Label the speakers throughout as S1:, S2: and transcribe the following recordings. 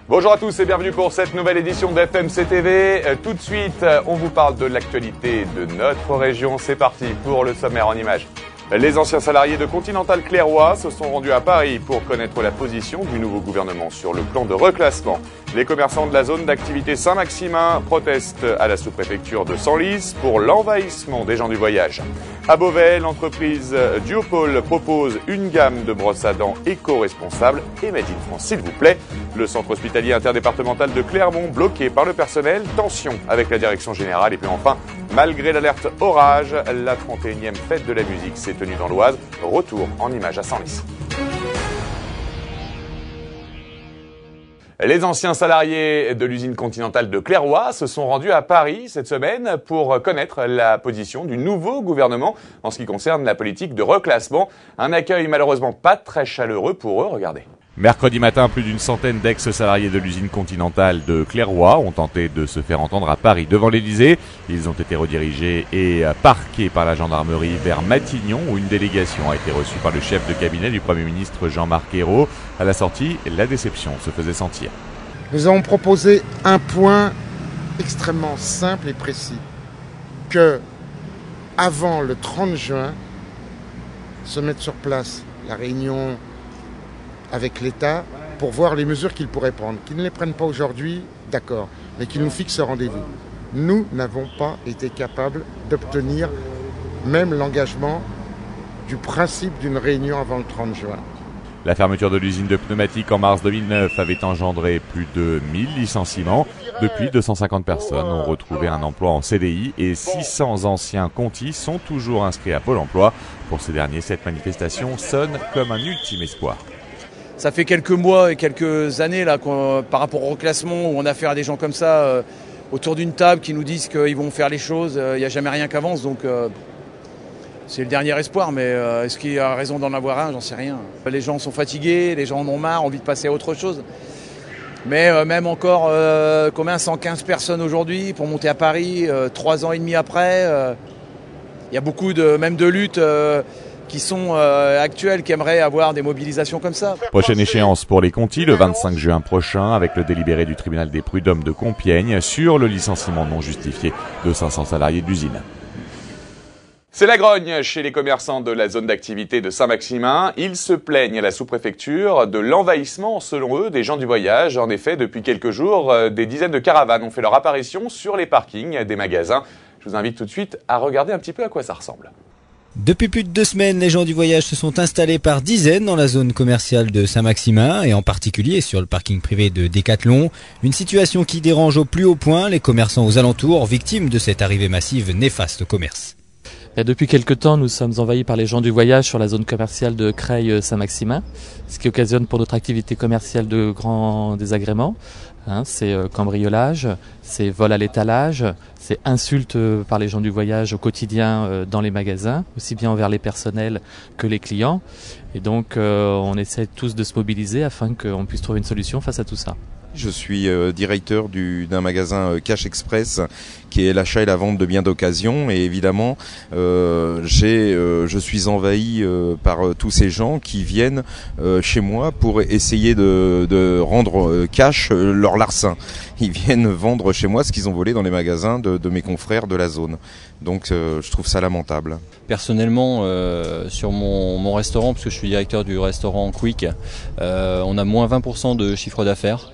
S1: Bonjour à tous et bienvenue pour cette nouvelle édition d'FMC TV. Tout de suite, on vous parle de l'actualité de notre région. C'est parti pour le sommaire en images. Les anciens salariés de Continental Clairoix se sont rendus à Paris pour connaître la position du nouveau gouvernement sur le plan de reclassement. Les commerçants de la zone d'activité Saint-Maximin protestent à la sous-préfecture de Senlis pour l'envahissement des gens du voyage. À Beauvais, l'entreprise Duopole propose une gamme de brosses à dents éco-responsables et Made in France, s'il vous plaît. Le centre hospitalier interdépartemental de Clermont bloqué par le personnel, tension avec la direction générale. Et puis enfin, malgré l'alerte orage, la 31e fête de la musique s'est tenue dans l'Oise. Retour en images à Senlis. Les anciens salariés de l'usine Continentale de Clairoix se sont rendus à Paris cette semaine pour connaître la position du nouveau gouvernement en ce qui concerne la politique de reclassement. Un accueil malheureusement pas très chaleureux pour eux, regardez. Mercredi matin, plus d'une centaine d'ex-salariés de l'usine Continentale de Clairoix ont tenté de se faire entendre à Paris devant l'Élysée. Ils ont été redirigés et parqués par la gendarmerie vers Matignon où une délégation a été reçue par le chef de cabinet du Premier ministre Jean-Marc Ayrault. À la sortie, la déception se faisait sentir.
S2: Nous avons proposé un point extrêmement simple et précis, que avant le 30 juin, se mette sur place la réunion avec l'État pour voir les mesures qu'ils pourraient prendre. Qu'ils ne les prennent pas aujourd'hui, d'accord, mais qu'ils nous fixent ce rendez-vous. Nous n'avons pas été capables d'obtenir même l'engagement du principe d'une réunion avant le 30 juin.
S1: La fermeture de l'usine de pneumatiques en mars 2009 avait engendré plus de 1000 licenciements. Depuis, 250 personnes ont retrouvé un emploi en CDI et 600 anciens Conti sont toujours inscrits à Pôle emploi. Pour ces derniers, cette manifestation sonne comme un ultime espoir.
S3: Ça fait quelques mois et quelques années là, par rapport au reclassement où on a affaire à des gens comme ça autour d'une table qui nous disent qu'ils vont faire les choses. Il n'y a jamais rien qui avance, donc c'est le dernier espoir. Mais est-ce qu'il y a raison d'en avoir un? J'en sais rien. Les gens sont fatigués, les gens en ont marre, ont envie de passer à autre chose. Mais même encore, 115 personnes aujourd'hui pour monter à Paris, 3 ans et demi après. Il y a beaucoup de luttes qui sont actuels, qui aimeraient avoir des mobilisations comme ça.
S1: Prochaine échéance pour les Conti, le 25 juin prochain, avec le délibéré du tribunal des prud'hommes de Compiègne sur le licenciement non justifié de 500 salariés de l'usine. C'est la grogne chez les commerçants de la zone d'activité de Saint-Maximin. Ils se plaignent à la sous-préfecture de l'envahissement, selon eux, des gens du voyage. En effet, depuis quelques jours, des dizaines de caravanes ont fait leur apparition sur les parkings des magasins. Je vous invite tout de suite à regarder un petit peu à quoi ça ressemble.
S4: Depuis plus de 2 semaines, les gens du voyage se sont installés par dizaines dans la zone commerciale de Saint-Maximin et en particulier sur le parking privé de Decathlon. Une situation qui dérange au plus haut point les commerçants aux alentours, victimes de cette arrivée massive néfaste au commerce.
S5: Et depuis quelque temps, nous sommes envahis par les gens du voyage sur la zone commerciale de Creil-Saint-Maximin, ce qui occasionne pour notre activité commerciale de grands désagréments. C'est cambriolage, c'est vol à l'étalage, c'est insultes par les gens du voyage au quotidien dans les magasins, aussi bien envers les personnels que les clients. Et donc on essaie tous de se mobiliser afin qu'on puisse trouver une solution face à tout ça.
S6: Je suis directeur d'un magasin Cash Express qui est l'achat et la vente de biens d'occasion et évidemment je suis envahi par tous ces gens qui viennent chez moi pour essayer de rendre cash leur larcin. Ils viennent vendre chez moi ce qu'ils ont volé dans les magasins de mes confrères de la zone. Donc je trouve ça lamentable.
S7: Personnellement, sur mon restaurant, parce que je suis directeur du restaurant Quick, on a moins 20% de chiffre d'affaires.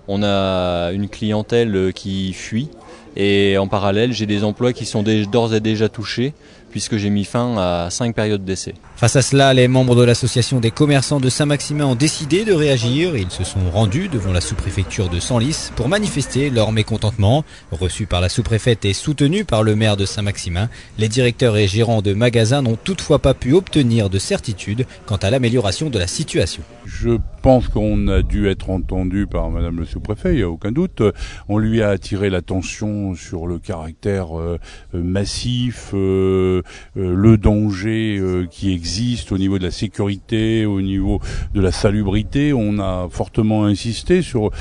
S7: On a une clientèle qui fuit et en parallèle, j'ai des emplois qui sont d'ores et déjà touchés puisque j'ai mis fin à 5 périodes d'essai.
S4: Face à cela, les membres de l'association des commerçants de Saint-Maximin ont décidé de réagir et ils se sont rendus devant la sous-préfecture de Senlis pour manifester leur mécontentement. Reçus par la sous-préfète et soutenus par le maire de Saint-Maximin, les directeurs et gérants de magasins n'ont toutefois pas pu obtenir de certitude quant à l'amélioration de la situation.
S8: Je pense qu'on a dû être entendu par madame le sous-préfet, il n'y a aucun doute. On lui a attiré l'attention sur le caractère massif le danger qui existe au niveau de la sécurité, au niveau de la salubrité. On a fortement insisté sur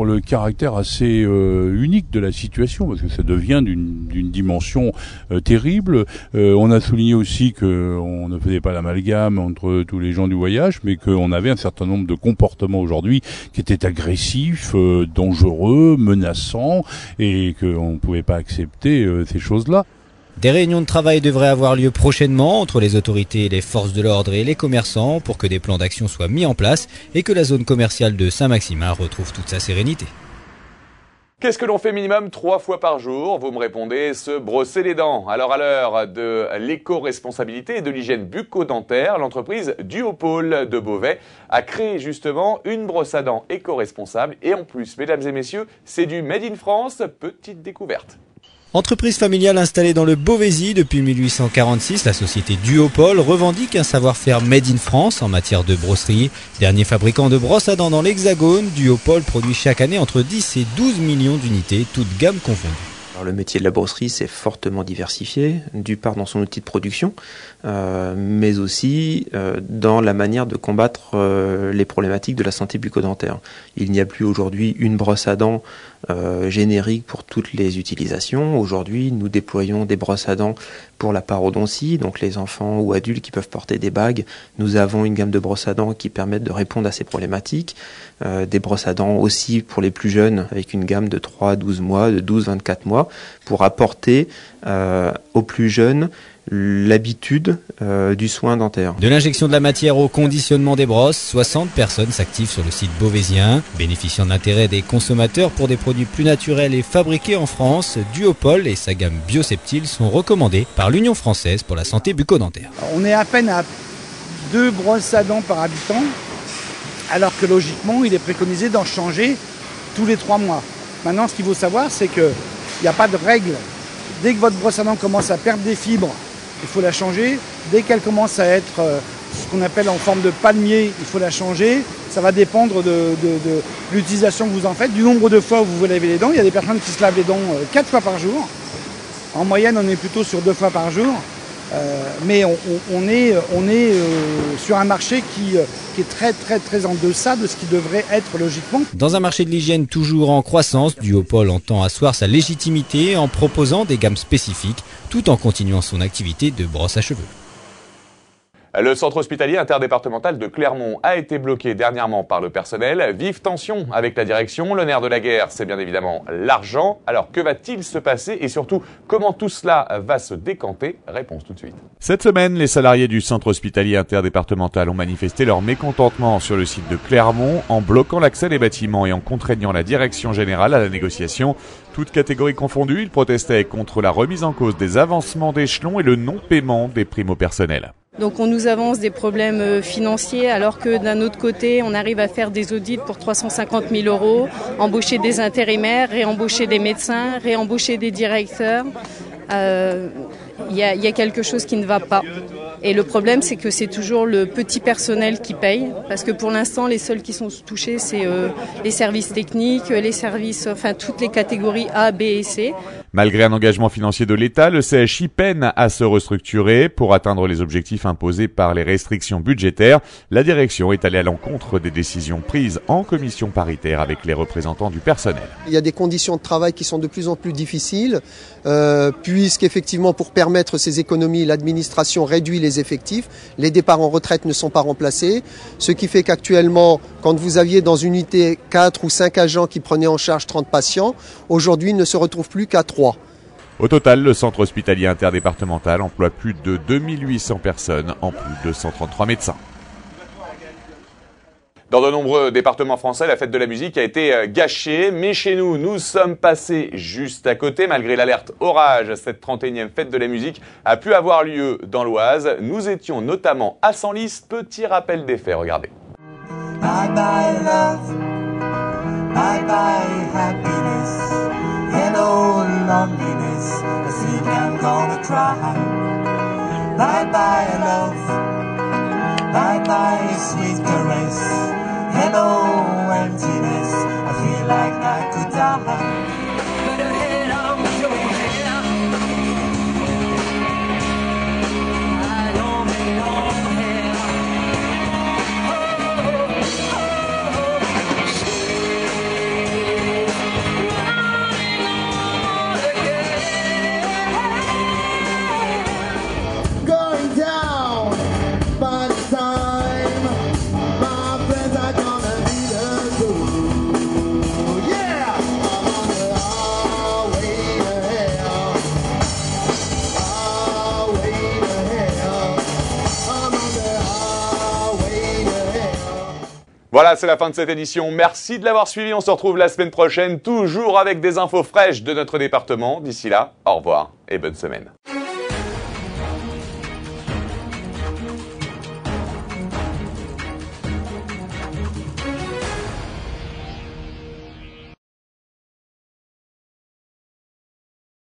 S8: le caractère assez unique de la situation, parce que ça devient d'une dimension terrible. On a souligné aussi qu'on ne faisait pas l'amalgame entre tous les gens du voyage, mais qu'on avait un certain nombre de comportements aujourd'hui qui étaient agressifs, dangereux, menaçants, et qu'on ne pouvait pas accepter ces choses-là.
S4: Des réunions de travail devraient avoir lieu prochainement entre les autorités, les forces de l'ordre et les commerçants pour que des plans d'action soient mis en place et que la zone commerciale de Saint-Maximin retrouve toute sa sérénité.
S1: Qu'est-ce que l'on fait minimum 3 fois par jour? Vous me répondez, se brosser les dents. Alors à l'heure de l'éco-responsabilité et de l'hygiène bucco-dentaire, l'entreprise Duopole de Beauvais a créé justement une brosse à dents éco-responsable. Et en plus, mesdames et messieurs, c'est du Made in France, petite découverte.
S4: Entreprise familiale installée dans le Beauvaisis depuis 1846, la société Duopole revendique un savoir-faire made in France en matière de brosserie. Dernier fabricant de brosses à dents dans l'Hexagone, Duopole produit chaque année entre 10 et 12 millions d'unités, toutes gammes confondues.
S9: Alors, le métier de la brosserie s'est fortement diversifié, d'une part dans son outil de production, mais aussi dans la manière de combattre les problématiques de la santé bucco-dentaire. Il n'y a plus aujourd'hui une brosse à dents générique pour toutes les utilisations. Aujourd'hui, nous déployons des brosses à dents pour la parodontie, donc les enfants ou adultes qui peuvent porter des bagues. Nous avons une gamme de brosses à dents qui permettent de répondre à ces problématiques. Des brosses à dents aussi pour les plus jeunes, avec une gamme de 3 à 12 mois, de 12 à 24 mois, pour apporter aux plus jeunes l'habitude du soin dentaire.
S4: De l'injection de la matière au conditionnement des brosses, 60 personnes s'activent sur le site beauvaisien. Bénéficiant de l'intérêt des consommateurs pour des produits plus naturels et fabriqués en France, Duopole et sa gamme Bioseptile sont recommandés par l'Union française pour la santé bucco-dentaire.
S10: On est à peine à 2 brosses à dents par habitant, alors que logiquement, il est préconisé d'en changer tous les 3 mois. Maintenant, ce qu'il faut savoir, c'est qu'il n'y a pas de règle. Dès que votre brosse à dents commence à perdre des fibres, il faut la changer. Dès qu'elle commence à être ce qu'on appelle en forme de palmier, il faut la changer. Ça va dépendre de l'utilisation que vous en faites, du nombre de fois où vous vous lavez les dents. Il y a des personnes qui se lavent les dents 4 fois par jour. En moyenne, on est plutôt sur 2 fois par jour. Mais on est sur un marché qui est très en deçà de ce qui devrait être logiquement.
S4: Dans un marché de l'hygiène toujours en croissance, Duopole entend asseoir sa légitimité en proposant des gammes spécifiques tout en continuant son activité de brosse à cheveux.
S1: Le centre hospitalier interdépartemental de Clermont a été bloqué dernièrement par le personnel. Vive tension avec la direction. Le nerf de la guerre, c'est bien évidemment l'argent. Alors que va-t-il se passer et surtout comment tout cela va se décanter? Réponse tout de suite. Cette semaine, les salariés du centre hospitalier interdépartemental ont manifesté leur mécontentement sur le site de Clermont en bloquant l'accès des bâtiments et en contraignant la direction générale à la négociation. Toutes catégories confondues, ils protestaient contre la remise en cause des avancements d'échelon et le non-paiement des primes au personnel.
S11: Donc on nous avance des problèmes financiers alors que d'un autre côté on arrive à faire des audits pour 350 000 €, embaucher des intérimaires, réembaucher des médecins, réembaucher des directeurs. Il y a quelque chose qui ne va pas. Et le problème, c'est que c'est toujours le petit personnel qui paye, parce que pour l'instant, les seuls qui sont touchés, c'est les services techniques, les services, enfin toutes les catégories A, B et C.
S1: Malgré un engagement financier de l'État, le CHI peine à se restructurer pour atteindre les objectifs imposés par les restrictions budgétaires. La direction est allée à l'encontre des décisions prises en commission paritaire avec les représentants du personnel.
S12: Il y a des conditions de travail qui sont de plus en plus difficiles, puisqu'effectivement, pour permettre ces économies, l'administration réduit les effectifs, les départs en retraite ne sont pas remplacés, ce qui fait qu'actuellement, quand vous aviez dans une unité 4 ou 5 agents qui prenaient en charge 30 patients, aujourd'hui il ne se retrouve plus qu'à 3.
S1: Au total, le centre hospitalier interdépartemental emploie plus de 2800 personnes, en plus de 133 médecins. Dans de nombreux départements français, la fête de la musique a été gâchée, mais chez nous, nous sommes passés juste à côté. Malgré l'alerte orage, cette 31e fête de la musique a pu avoir lieu dans l'Oise. Nous étions notamment à Senlis. Petit rappel des faits, regardez.
S13: Bye bye love, bye bye happiness, hello loneliness, I think I'm gonna cry. Bye bye love, bye bye sweet caress, hello emptiness, I feel like I could die. Better head on with your head.
S1: Voilà, c'est la fin de cette édition. Merci de l'avoir suivi. On se retrouve la semaine prochaine, toujours avec des infos fraîches de notre département. D'ici là, au revoir et bonne semaine.